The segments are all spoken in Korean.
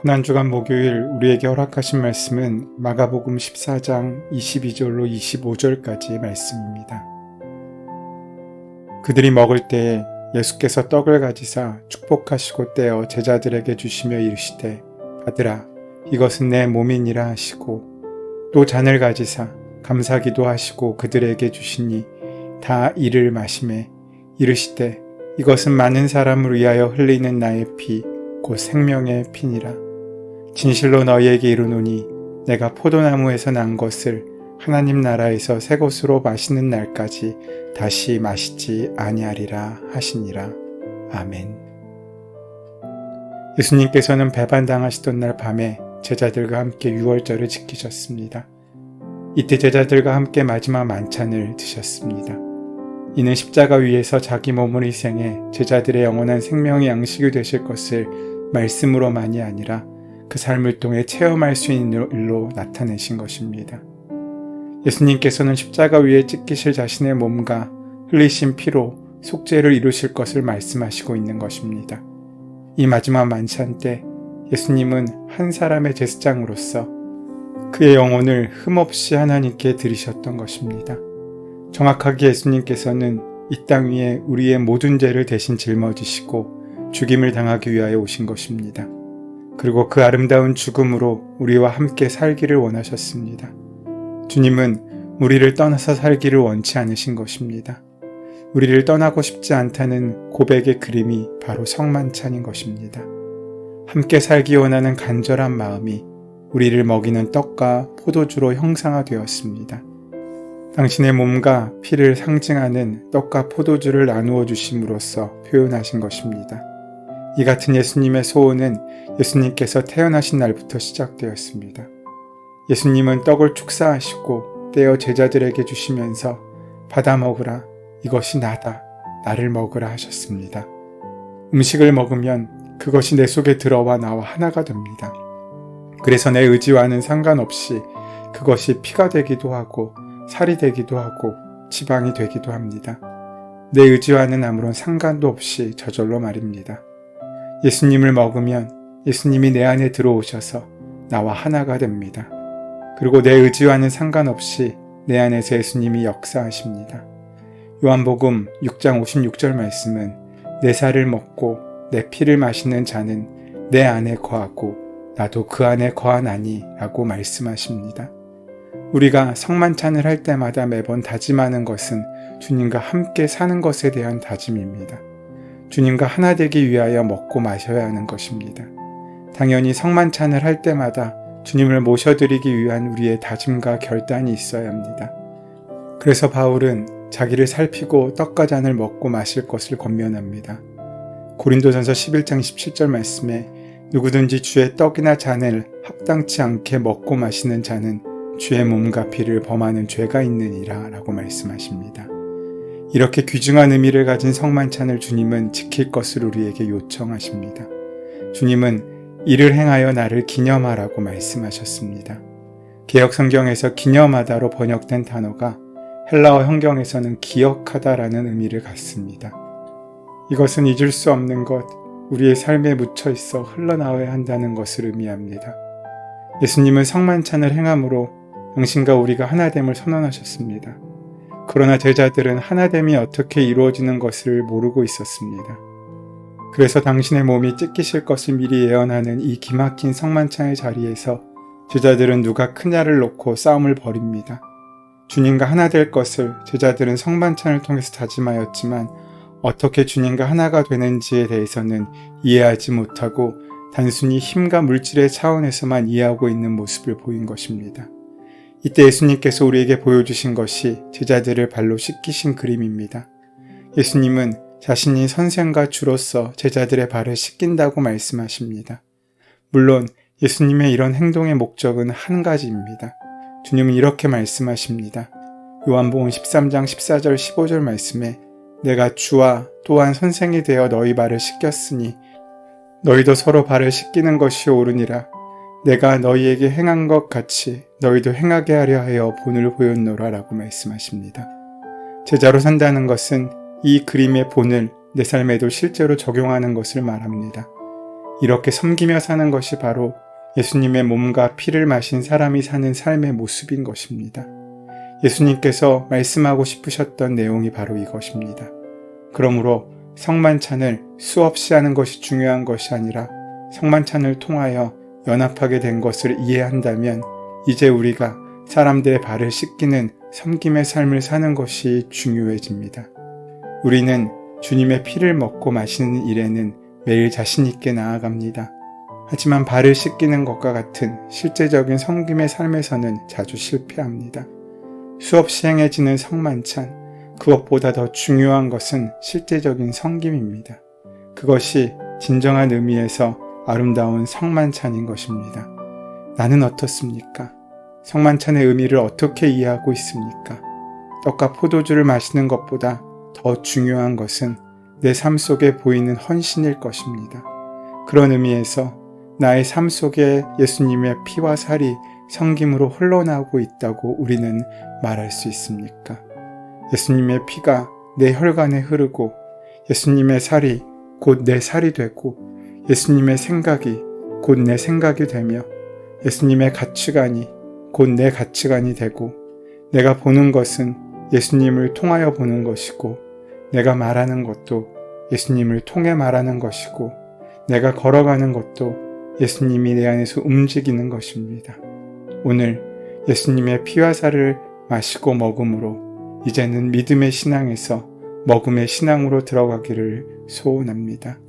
고난주간 목요일 우리에게 허락하신 말씀은 마가복음 14장 22절로 25절까지의 말씀입니다. 그들이 먹을 때에 예수께서 떡을 가지사 축복하시고 떼어 제자들에게 주시며 이르시되 받으라 이것은 내 몸이니라 하시고 또 잔을 가지사 감사기도 하시고 그들에게 주시니 다 이를 마시매 이르시되 이것은 많은 사람을 위하여 흘리는 나의 피 곧 생명의 피니라. 진실로 너희에게 이르노니 내가 포도나무에서 난 것을 하나님 나라에서 새 것으로 마시는 날까지 다시 마시지 아니하리라 하시니라. 아멘. 예수님께서는 배반당하시던 날 밤에 제자들과 함께 유월절을 지키셨습니다. 이때 제자들과 함께 마지막 만찬을 드셨습니다. 이는 십자가 위에서 자기 몸을 희생해 제자들의 영원한 생명의 양식이 되실 것을 말씀으로만이 아니라 그 삶을 통해 체험할 수 있는 일로 나타내신 것입니다. 예수님께서는 십자가 위에 찢기실 자신의 몸과 흘리신 피로 속죄를 이루실 것을 말씀하시고 있는 것입니다. 이 마지막 만찬 때 예수님은 한 사람의 제사장으로서 그의 영혼을 흠없이 하나님께 드리셨던 것입니다. 정확하게 예수님께서는 이 땅 위에 우리의 모든 죄를 대신 짊어지시고 죽임을 당하기 위하여 오신 것입니다. 그리고 그 아름다운 죽음으로 우리와 함께 살기를 원하셨습니다. 주님은 우리를 떠나서 살기를 원치 않으신 것입니다. 우리를 떠나고 싶지 않다는 고백의 그림이 바로 성만찬인 것입니다. 함께 살기 원하는 간절한 마음이 우리를 먹이는 떡과 포도주로 형상화되었습니다. 당신의 몸과 피를 상징하는 떡과 포도주를 나누어 주심으로써 표현하신 것입니다. 이 같은 예수님의 소원은 예수님께서 태어나신 날부터 시작되었습니다. 예수님은 떡을 축사하시고 떼어 제자들에게 주시면서 받아 먹으라 이것이 나다 나를 먹으라 하셨습니다. 음식을 먹으면 그것이 내 속에 들어와 나와 하나가 됩니다. 그래서 내 의지와는 상관없이 그것이 피가 되기도 하고 살이 되기도 하고 지방이 되기도 합니다. 내 의지와는 아무런 상관도 없이 저절로 말입니다. 예수님을 먹으면 예수님이 내 안에 들어오셔서 나와 하나가 됩니다. 그리고 내 의지와는 상관없이 내 안에서 예수님이 역사하십니다. 요한복음 6장 56절 말씀은 내 살을 먹고 내 피를 마시는 자는 내 안에 거하고 나도 그 안에 거하나니 라고 말씀하십니다. 우리가 성만찬을 할 때마다 매번 다짐하는 것은 주님과 함께 사는 것에 대한 다짐입니다. 주님과 하나 되기 위하여 먹고 마셔야 하는 것입니다. 당연히 성만찬을 할 때마다 주님을 모셔드리기 위한 우리의 다짐과 결단이 있어야 합니다. 그래서 바울은 자기를 살피고 떡과 잔을 먹고 마실 것을 권면합니다. 고린도전서 11장 17절 말씀에 누구든지 주의 떡이나 잔을 합당치 않게 먹고 마시는 자는 주의 몸과 피를 범하는 죄가 있느니라 라고 말씀하십니다. 이렇게 귀중한 의미를 가진 성만찬을 주님은 지킬 것을 우리에게 요청하십니다. 주님은 이를 행하여 나를 기념하라고 말씀하셨습니다. 개역 성경에서 기념하다로 번역된 단어가 헬라어 성경에서는 기억하다라는 의미를 갖습니다. 이것은 잊을 수 없는 것, 우리의 삶에 묻혀 있어 흘러나와야 한다는 것을 의미합니다. 예수님은 성만찬을 행함으로 당신과 우리가 하나됨을 선언하셨습니다. 그러나 제자들은 하나됨이 어떻게 이루어지는 것을 모르고 있었습니다. 그래서 당신의 몸이 찢기실 것을 미리 예언하는 이 기막힌 성만찬의 자리에서 제자들은 누가 크냐를 놓고 싸움을 벌입니다. 주님과 하나 될 것을 제자들은 성만찬을 통해서 다짐하였지만 어떻게 주님과 하나가 되는지에 대해서는 이해하지 못하고 단순히 힘과 물질의 차원에서만 이해하고 있는 모습을 보인 것입니다. 이때 예수님께서 우리에게 보여주신 것이 제자들을 발로 씻기신 그림입니다. 예수님은 자신이 선생과 주로서 제자들의 발을 씻긴다고 말씀하십니다. 물론 예수님의 이런 행동의 목적은 한 가지입니다. 주님은 이렇게 말씀하십니다. 요한복음 13장 14절 15절 말씀에 내가 주와 또한 선생이 되어 너희 발을 씻겼으니 너희도 서로 발을 씻기는 것이 옳으니라. 내가 너희에게 행한 것 같이 너희도 행하게 하려 하여 본을 보였노라 라고 말씀하십니다. 제자로 산다는 것은 이 그림의 본을 내 삶에도 실제로 적용하는 것을 말합니다. 이렇게 섬기며 사는 것이 바로 예수님의 몸과 피를 마신 사람이 사는 삶의 모습인 것입니다. 예수님께서 말씀하고 싶으셨던 내용이 바로 이것입니다. 그러므로 성만찬을 수없이 하는 것이 중요한 것이 아니라 성만찬을 통하여 연합하게 된 것을 이해한다면 이제 우리가 사람들의 발을 씻기는 섬김의 삶을 사는 것이 중요해집니다. 우리는 주님의 피를 먹고 마시는 일에는 매일 자신 있게 나아갑니다. 하지만 발을 씻기는 것과 같은 실제적인 섬김의 삶에서는 자주 실패합니다. 수없이 행해지는 성만찬, 그것보다 더 중요한 것은 실제적인 섬김입니다. 그것이 진정한 의미에서 아름다운 성만찬인 것입니다. 나는 어떻습니까? 성만찬의 의미를 어떻게 이해하고 있습니까? 떡과 포도주를 마시는 것보다 더 중요한 것은 내 삶 속에 보이는 헌신일 것입니다. 그런 의미에서 나의 삶 속에 예수님의 피와 살이 섬김으로 흘러나오고 있다고 우리는 말할 수 있습니까? 예수님의 피가 내 혈관에 흐르고 예수님의 살이 곧 내 살이 되고 예수님의 생각이 곧 내 생각이 되며 예수님의 가치관이 곧 내 가치관이 되고 내가 보는 것은 예수님을 통하여 보는 것이고 내가 말하는 것도 예수님을 통해 말하는 것이고 내가 걸어가는 것도 예수님이 내 안에서 움직이는 것입니다. 오늘 예수님의 피와 살을 마시고 먹음으로 이제는 믿음의 신앙에서 먹음의 신앙으로 들어가기를 소원합니다.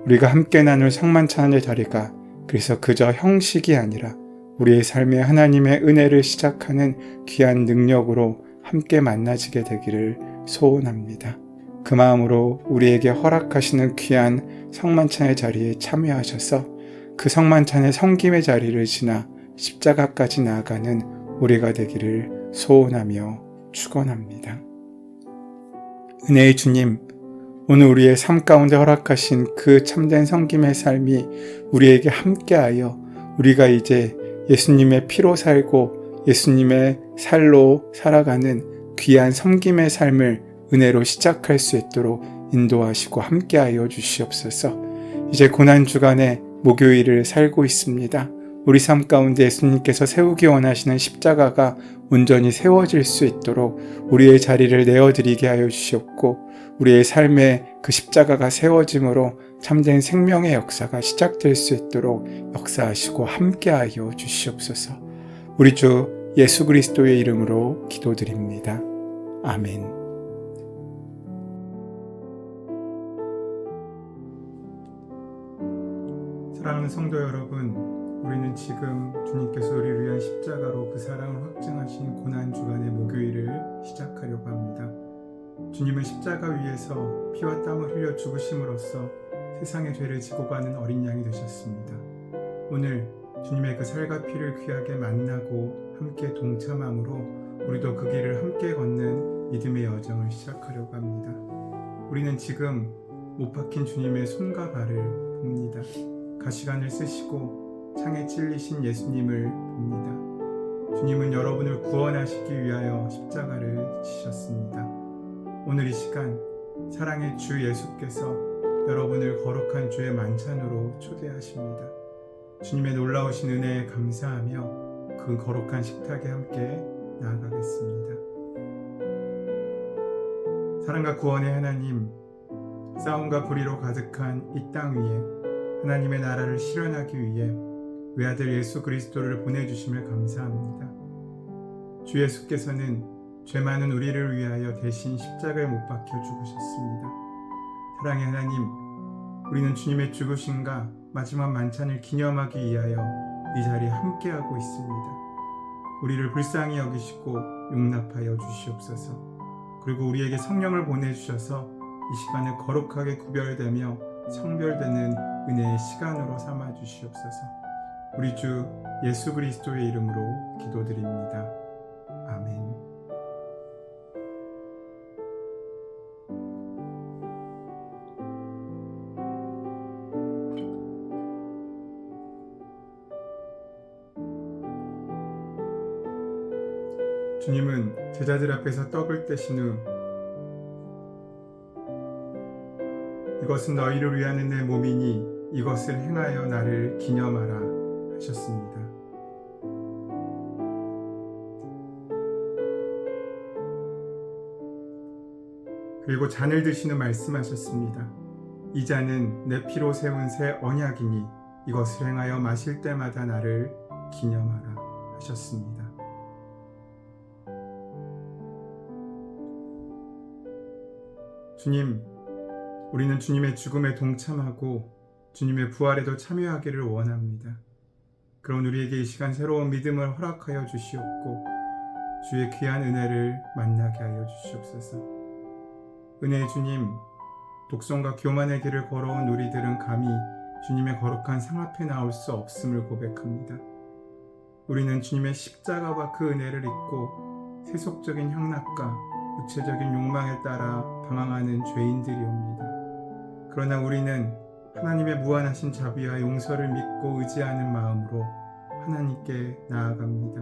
우리가 함께 나눌 성만찬의 자리가 그래서 그저 형식이 아니라 우리의 삶에 하나님의 은혜를 시작하는 귀한 능력으로 함께 만나지게 되기를 소원합니다. 그 마음으로 우리에게 허락하시는 귀한 성만찬의 자리에 참여하셔서 그 성만찬의 섬김의 자리를 지나 십자가까지 나아가는 우리가 되기를 소원하며 축원합니다. 은혜의 주님, 오늘 우리의 삶 가운데 허락하신 그 참된 섬김의 삶이 우리에게 함께하여 우리가 이제 예수님의 피로 살고 예수님의 살로 살아가는 귀한 섬김의 삶을 은혜로 시작할 수 있도록 인도하시고 함께하여 주시옵소서. 이제 고난주간에 목요일을 살고 있습니다. 우리 삶 가운데 예수님께서 세우기 원하시는 십자가가 온전히 세워질 수 있도록 우리의 자리를 내어드리게 하여 주시옵고 우리의 삶에 그 십자가가 세워짐으로 참된 생명의 역사가 시작될 수 있도록 역사하시고 함께하여 주시옵소서. 우리 주 예수 그리스도의 이름으로 기도드립니다. 아멘. 사랑하는 성도 여러분, 우리는 지금 주님께서 우리를 위한 십자가로 그 사랑을 확증하신 고난주간의 목요일을 시작하려고 합니다. 주님은 십자가 위에서 피와 땀을 흘려 죽으심으로써 세상의 죄를 지고 가는 어린 양이 되셨습니다. 오늘 주님의 그 살과 피를 귀하게 만나고 함께 동참함으로 우리도 그 길을 함께 걷는 믿음의 여정을 시작하려고 합니다. 우리는 지금 못 박힌 주님의 손과 발을 봅니다. 가시관을 쓰시고 창에 찔리신 예수님을 봅니다. 주님은 여러분을 구원하시기 위하여 십자가를 지셨습니다. 오늘 이 시간 사랑의 주 예수께서 여러분을 거룩한 주의 만찬으로 초대하십니다. 주님의 놀라우신 은혜에 감사하며 그 거룩한 식탁에 함께 나아가겠습니다. 사랑과 구원의 하나님, 싸움과 불의로 가득한 이 땅 위에 하나님의 나라를 실현하기 위해 외아들 예수 그리스도를 보내주심을 감사합니다. 주 예수께서는 죄 많은 우리를 위하여 대신 십자가에 못 박혀 죽으셨습니다. 사랑의 하나님, 우리는 주님의 죽으심과 마지막 만찬을 기념하기 위하여 이 자리에 함께하고 있습니다. 우리를 불쌍히 여기시고 용납하여 주시옵소서. 그리고 우리에게 성령을 보내주셔서 이 시간을 거룩하게 구별되며 성별되는 은혜의 시간으로 삼아 주시옵소서. 우리 주 예수 그리스도의 이름으로 기도드립니다. 아멘. 주님은 제자들 앞에서 떡을 떼신 후 이것은 너희를 위하는 내 몸이니 이것을 행하여 나를 기념하라 하셨습니다. 그리고 잔을 드시는 말씀하셨습니다. 이 잔은 내 피로 세운 새 언약이니 이것을 행하여 마실 때마다 나를 기념하라 하셨습니다. 주님, 우리는 주님의 죽음에 동참하고 주님의 부활에도 참여하기를 원합니다. 그런 우리에게 이 시간 새로운 믿음을 허락하여 주시옵고 주의 귀한 은혜를 만나게 하여 주시옵소서. 은혜의 주님, 독성과 교만의 길을 걸어온 우리들은 감히 주님의 거룩한 상 앞에 나올 수 없음을 고백합니다. 우리는 주님의 십자가와 그 은혜를 잊고 세속적인 향락과 육체적인 욕망에 따라 방황하는 죄인들이옵니다. 그러나 우리는 하나님의 무한하신 자비와 용서를 믿고 의지하는 마음으로 하나님께 나아갑니다.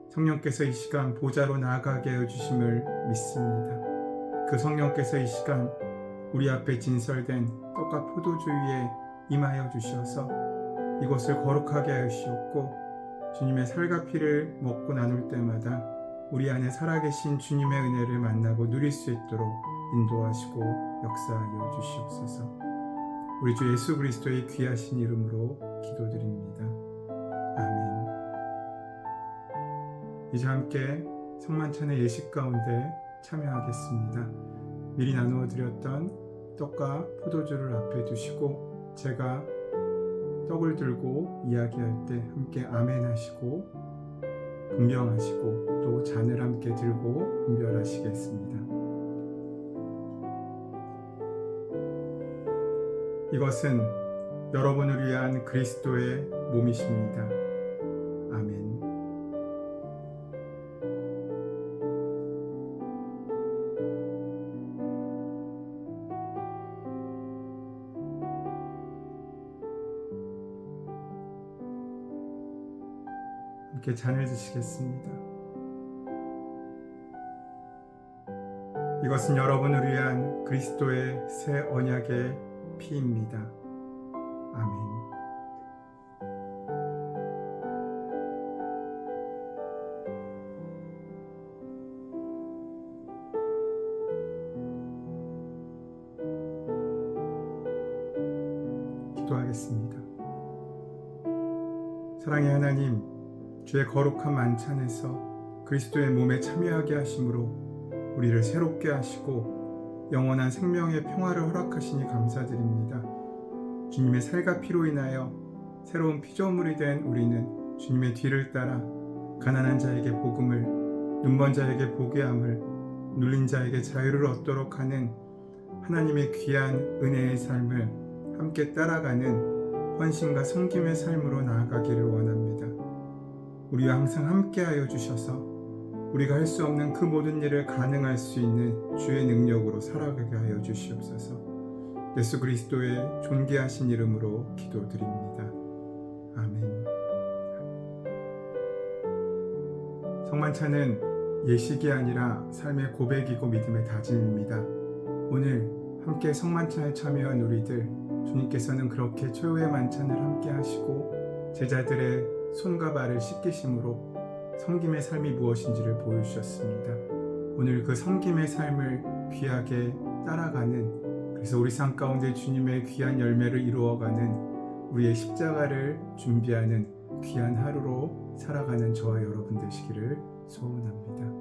성령께서 이 시간 보좌로 나아가게 하여 주심을 믿습니다. 그 성령께서 이 시간 우리 앞에 진설된 떡과 포도주 위에 임하여 주셔서 이곳을 거룩하게 하시옵고 주님의 살과 피를 먹고 나눌 때마다 우리 안에 살아계신 주님의 은혜를 만나고 누릴 수 있도록 인도하시고 역사하여 주시옵소서. 우리 주 예수 그리스도의 귀하신 이름으로 기도드립니다. 아멘. 이제 함께 성만찬의 예식 가운데 참여하겠습니다. 미리 나누어 드렸던 떡과 포도주를 앞에 두시고 제가 떡을 들고 이야기할 때 함께 아멘 하시고 분명하시고 또 잔을 함께 들고 분별하시겠습니다. 이것은 여러분을 위한 그리스도의 몸이십니다. 아멘. 함께 잔을 드시겠습니다. 이것은 여러분을 위한 그리스도의 새 언약의 피입니다. 아멘. 기도하겠습니다. 사랑의 하나님, 주의 거룩한 만찬에서 그리스도의 몸에 참여하게 하심으로 우리를 새롭게 하시고 영원한 생명의 평화를 허락하시니 감사드립니다. 주님의 살과 피로 인하여 새로운 피조물이 된 우리는 주님의 뒤를 따라 가난한 자에게 복음을, 눈먼 자에게 보게 함을, 눌린 자에게 자유를 얻도록 하는 하나님의 귀한 은혜의 삶을 함께 따라가는 헌신과 섬김의 삶으로 나아가기를 원합니다. 우리와 항상 함께하여 주셔서 우리가 할 수 없는 그 모든 일을 가능할 수 있는 주의 능력으로 살아가게 하여 주시옵소서. 예수 그리스도의 존귀하신 이름으로 기도드립니다. 아멘. 성만찬은 예식이 아니라 삶의 고백이고 믿음의 다짐입니다. 오늘 함께 성만찬에 참여한 우리들, 주님께서는 그렇게 최후의 만찬을 함께 하시고 제자들의 손과 발을 씻기심으로 섬김의 삶이 무엇인지를 보여주셨습니다. 오늘 그 섬김의 삶을 귀하게 따라가는, 그래서 우리 삶 가운데 주님의 귀한 열매를 이루어가는 우리의 십자가를 준비하는 귀한 하루로 살아가는 저와 여러분 되시기를 소원합니다.